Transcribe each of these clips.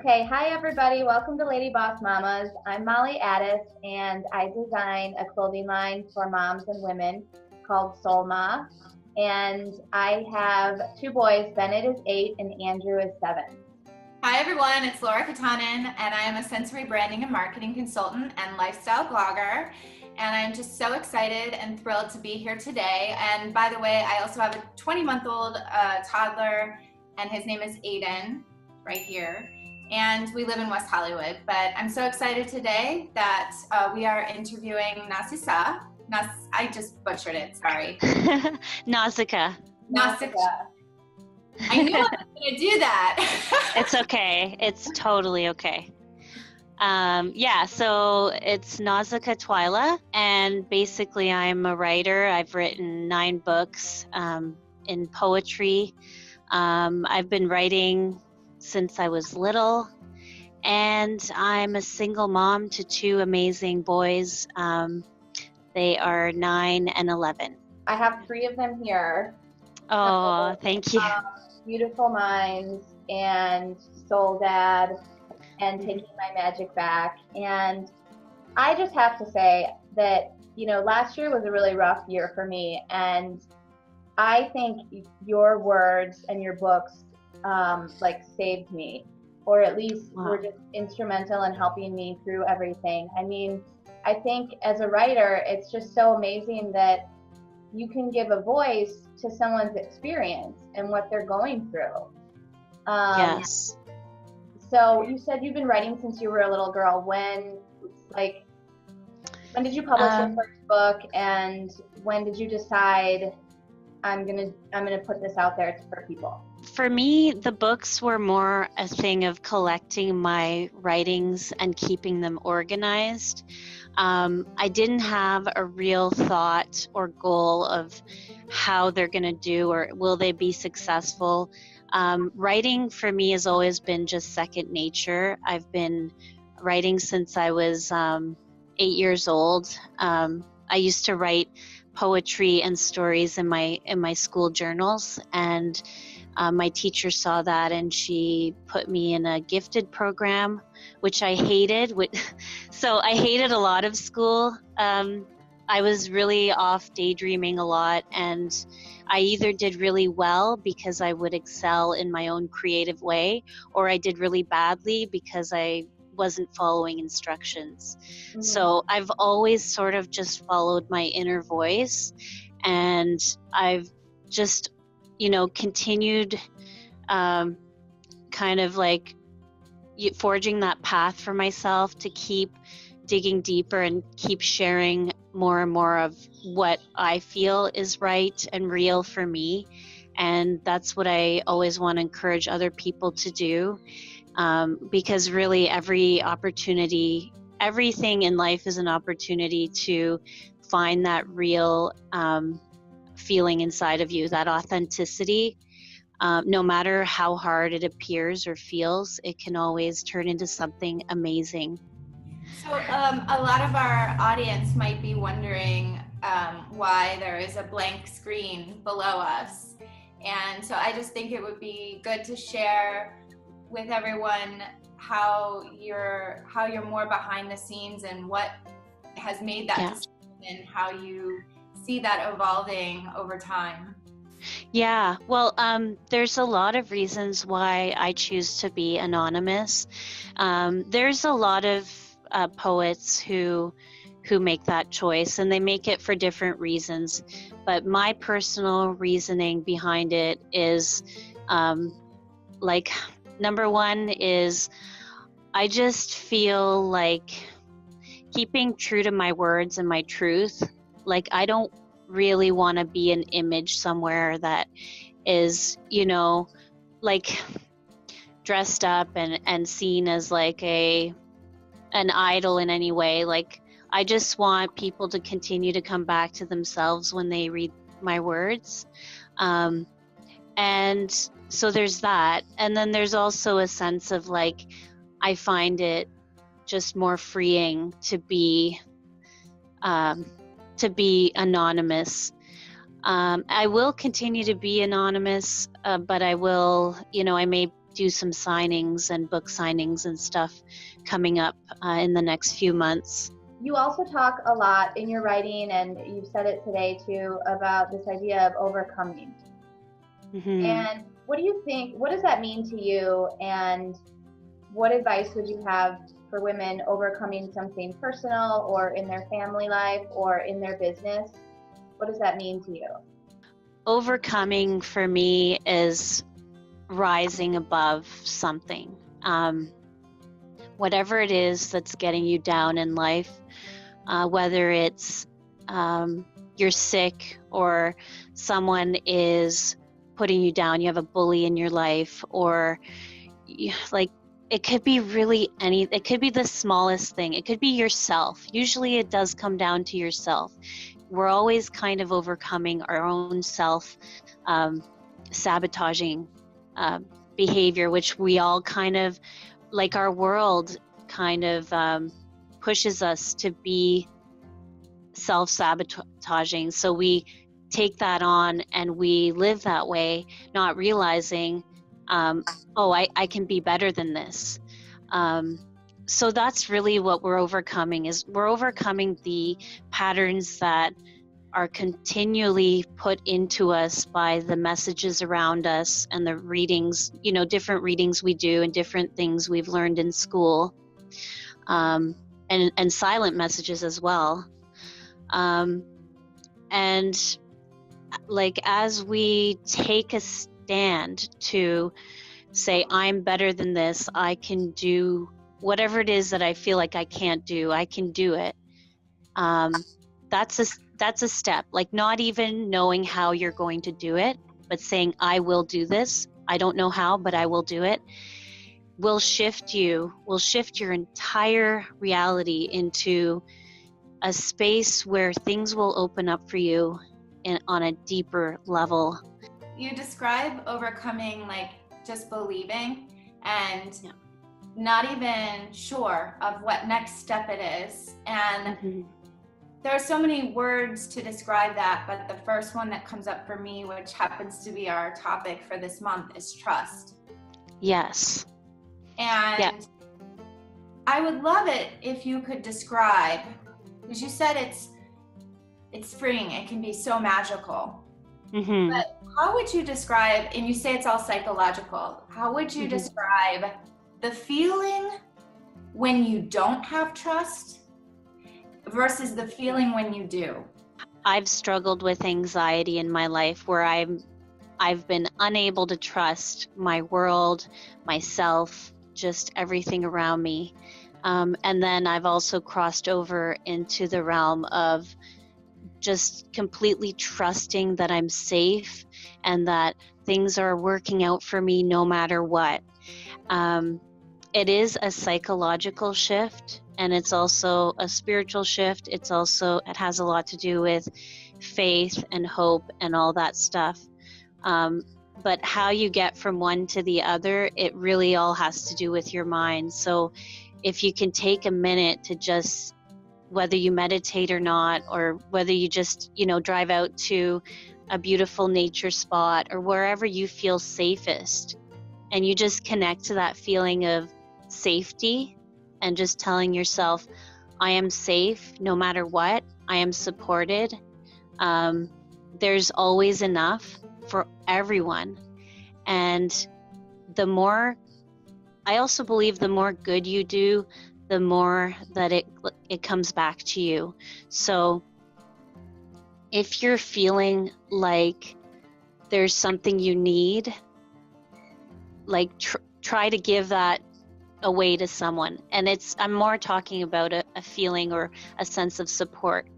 Okay, hi everybody. Welcome to Lady Boss Mamas. I'm Molly Addis, and I design a clothing line for moms and women called Soul Ma. And I have two boys. Bennett is 8 and Andrew is 7. Hi everyone, it's Laura Katanen, and I am a sensory branding and marketing consultant and lifestyle blogger. And I'm just so excited and thrilled to be here today. And by the way, I also have a 20-month-old toddler, and his name is Aiden, right here. And we live in West Hollywood. But I'm so excited today that we are interviewing Nausicaa. I just butchered it, sorry. Nausicaa. Nausicaa. I knew I was going to do that. It's okay. It's totally okay. So it's Nausicaa Twila, and basically I'm a writer. I've written 9 books in poetry. I've been writing since I was little, and I'm a single mom to 2 amazing boys. They are 9 and 11. I have 3 of them here. Oh, thank you. Beautiful minds and soul dad and taking my magic back. And I just have to say that, last year was a really rough year for me. And I think your words and your books saved me, or at least were just instrumental in helping me through everything. I mean, I think as a writer, it's just so amazing that you can give a voice to someone's experience and what they're going through. Yes. So you said you've been writing since you were a little girl. When did you publish your first book, and when did you decide I'm gonna put this out there for people? For me, the books were more a thing of collecting my writings and keeping them organized. I didn't have a real thought or goal of how they're going to do or will they be successful. Writing for me has always been just second nature. I've been writing since I was 8 years old. I used to write poetry and stories in my school journals, and my teacher saw that and she put me in a gifted program, which I hated. So I hated a lot of school. I was really off daydreaming a lot, and I either did really well because I would excel in my own creative way, or I did really badly because I wasn't following instructions. Mm-hmm. So I've always sort of just followed my inner voice, and I've just continued kind of like forging that path for myself to keep digging deeper and keep sharing more and more of what I feel is right and real for me. And that's what I always want to encourage other people to do, because really everything in life is an opportunity to find that real feeling inside of you, that authenticity. No matter how hard it appears or feels, it can always turn into something amazing. So a lot of our audience might be wondering why there is a blank screen below us. And so I just think it would be good to share with everyone how you're more behind the scenes and what has made that decision and how you see that evolving over time. Yeah, well, there's a lot of reasons why I choose to be anonymous. There's a lot of poets who make that choice, and they make it for different reasons. But my personal reasoning behind it is, number one is I just feel like keeping true to my words and my truth. Like, I don't really want to be an image somewhere that is, dressed up and seen as like an idol in any way. Like, I just want people to continue to come back to themselves when they read my words. And so there's that. And then there's also a sense of like, I find it just more freeing to be anonymous. I will continue to be anonymous, but I will, I may do some signings and book signings and stuff coming up in the next few months. You also talk a lot in your writing, and you've said it today too, about this idea of overcoming. Mm-hmm. And what do you think, what does that mean to you, and what advice would you have for women overcoming something personal or in their family life or in their business? What does that mean to you? Overcoming for me is rising above something. Whatever it is that's getting you down in life, whether it's you're sick or someone is putting you down, you have a bully in your life, or like it could be really it could be the smallest thing. It could be yourself. Usually it does come down to yourself. We're always kind of overcoming our own self sabotaging behavior, which we all kind of, like our world kind of pushes us to be self-sabotaging. So we take that on and we live that way, not realizing, I can be better than this. So that's really what we're overcoming, is we're overcoming the patterns that are continually put into us by the messages around us and the readings, different readings we do and different things we've learned in school, and silent messages as well. And like, as we take a stand to say, I'm better than this, I can do whatever it is that I feel like I can't do, I can do it. That's a step, like not even knowing how you're going to do it, but saying, I will do this. I don't know how, but I will do it. Will shift your entire reality into a space where things will open up for you on a deeper level. You describe overcoming like just believing and not even sure of what next step it is. And there are so many words to describe that, but the first one that comes up for me, which happens to be our topic for this month, is trust. Yes. And I would love it if you could describe, because you said it's freeing, it can be so magical. Mm-hmm. But how would you describe, and you say it's all psychological, how would you describe the feeling when you don't have trust versus the feeling when you do? I've struggled with anxiety in my life where I've been unable to trust my world, myself, just everything around me. And then I've also crossed over into the realm of just completely trusting that I'm safe and that things are working out for me no matter what. It is a psychological shift, and it's also a spiritual shift. It has a lot to do with faith and hope and all that stuff. But how you get from one to the other, it really all has to do with your mind. So if you can take a minute to just, whether you meditate or not, or whether you just, drive out to a beautiful nature spot or wherever you feel safest, and you just connect to that feeling of safety and just telling yourself, I am safe no matter what, I am supported. There's always enough for everyone. And I also believe the more good you do, the more that it comes back to you. So if you're feeling like there's something you need, like try to give that away to someone. And I'm more talking about a feeling or a sense of support.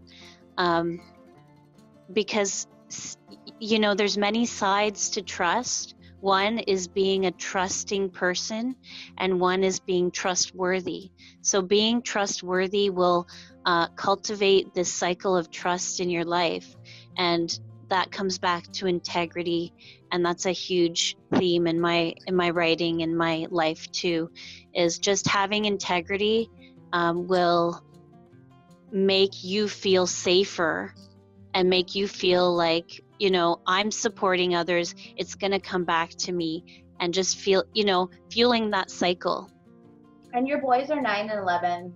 Because, there's many sides to trust. One is being a trusting person, and one is being trustworthy. So being trustworthy will cultivate this cycle of trust in your life, and that comes back to integrity. And that's a huge theme in my writing, in my life too, is just having integrity will make you feel safer and make you feel like, I'm supporting others. It's going to come back to me. and just fueling that cycle. And your boys are 9 and 11.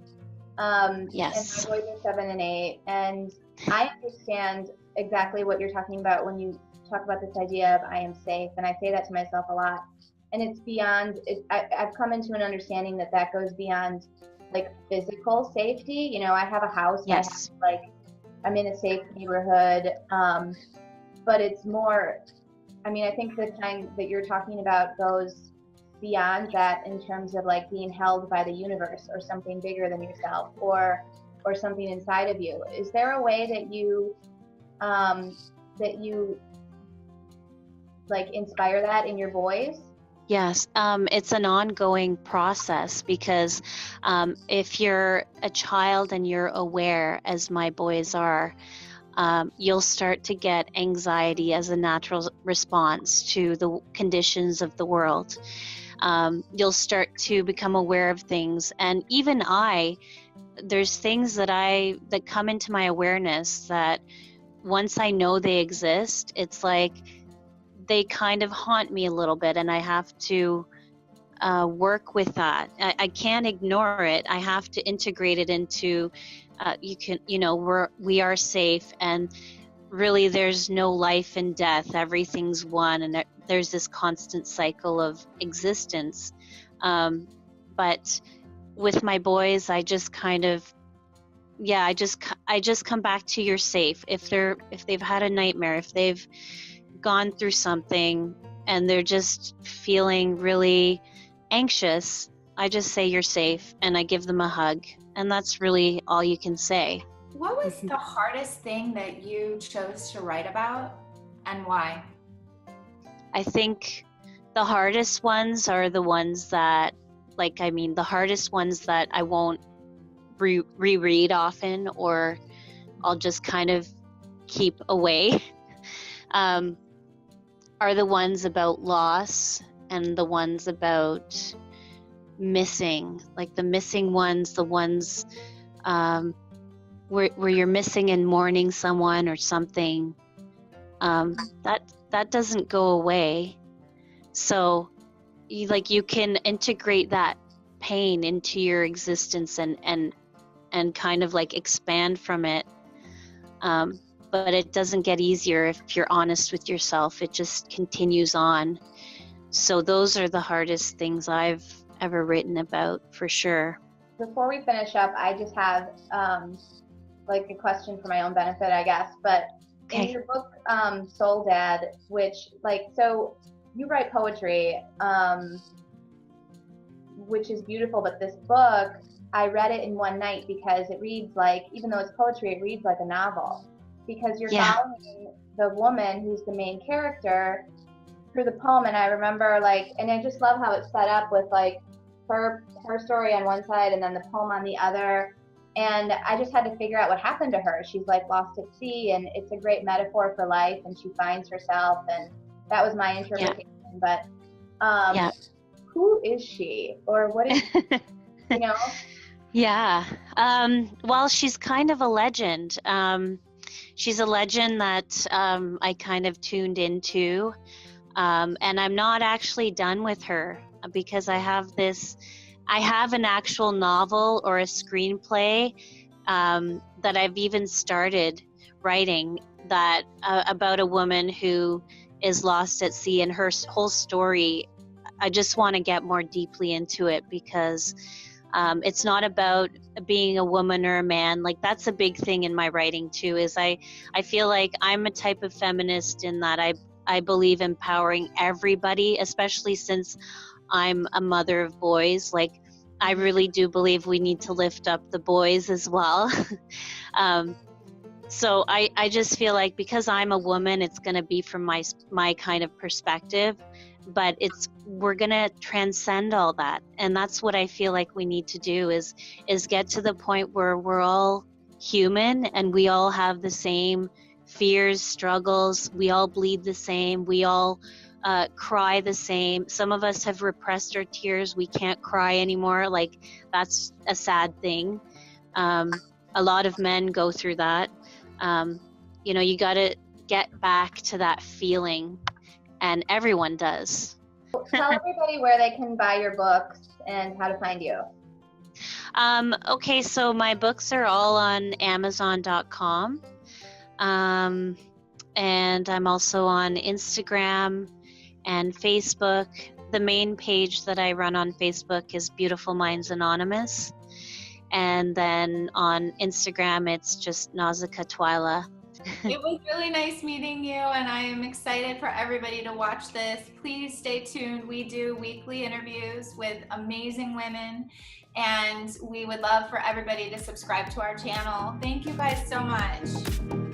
Yes. And my boys are 7 and 8. And I understand exactly what you're talking about when you talk about this idea of I am safe. And I say that to myself a lot. And it's beyond, I've come into an understanding that goes beyond like physical safety. You know, I have a house. Yes. I'm in a safe neighborhood. But it's more, I mean, I think the kind that you're talking about goes beyond that in terms of like being held by the universe or something bigger than yourself or something inside of you. Is there a way that you like inspire that in your boys? Yes, it's an ongoing process because if you're a child and you're aware, as my boys are, you'll start to get anxiety as a natural response to the conditions of the world. You'll start to become aware of things, and even there's things that come into my awareness that once I know they exist, it's like they kind of haunt me a little bit, and I have to work with that. I can't ignore it. I have to integrate it into we are safe, and really there's no life and death. Everything's one, and there's this constant cycle of existence. But with my boys, I just kind of, I just come back to you're safe. If they've had a nightmare, if they've gone through something and they're just feeling really anxious, I just say you're safe, and I give them a hug, and that's really all you can say. What was the hardest thing that you chose to write about, and why? I think the hardest ones are the ones that, the hardest ones that I won't reread often, or I'll just kind of keep away, are the ones about loss and the ones about missing, like the missing ones, the ones where you're missing and mourning someone or something. That doesn't go away. So you can integrate that pain into your existence and kind of like expand from it. But it doesn't get easier if you're honest with yourself. It just continues on. So those are the hardest things I've ever written about, for sure. Before we finish up, I just have a question for my own benefit, I guess. But in your book, Soul Dad, which so you write poetry, which is beautiful. But this book, I read it in one night because it reads even though it's poetry, it reads like a novel. Because you're following the woman who's the main character through the poem. And I remember and I just love how it's set up with her story on one side and then the poem on the other. And I just had to figure out what happened to her. She's lost at sea, and it's a great metaphor for life, and she finds herself, and that was my interpretation. But who is she, or what is you know? Yeah. Well, she's kind of a legend. She's a legend that I kind of tuned into, and I'm not actually done with her because I have an actual novel or a screenplay that I've even started writing that about a woman who is lost at sea, and her whole story. I just want to get more deeply into it because it's not about being a woman or a man. That's a big thing in my writing too, is I feel like I'm a type of feminist in that I believe empowering everybody, especially since I'm a mother of boys. I really do believe we need to lift up the boys as well. So I just feel like because I'm a woman, it's going to be from my kind of perspective, but we're going to transcend all that. And that's what I feel like we need to do is get to the point where we're all human and we all have the same fears, struggles. We all bleed the same. We all cry the same. Some of us have repressed our tears. We can't cry anymore. That's a sad thing. A lot of men go through that. You got to get back to that feeling, and everyone does. Tell everybody where they can buy your books and how to find you. Okay, so my books are all on Amazon.com. And I'm also on Instagram and Facebook. The main page that I run on Facebook is Beautiful Minds Anonymous. And then on Instagram, it's just Nausicaa Twila. It was really nice meeting you, and I am excited for everybody to watch this. Please stay tuned. We do weekly interviews with amazing women, and we would love for everybody to subscribe to our channel. Thank you guys so much.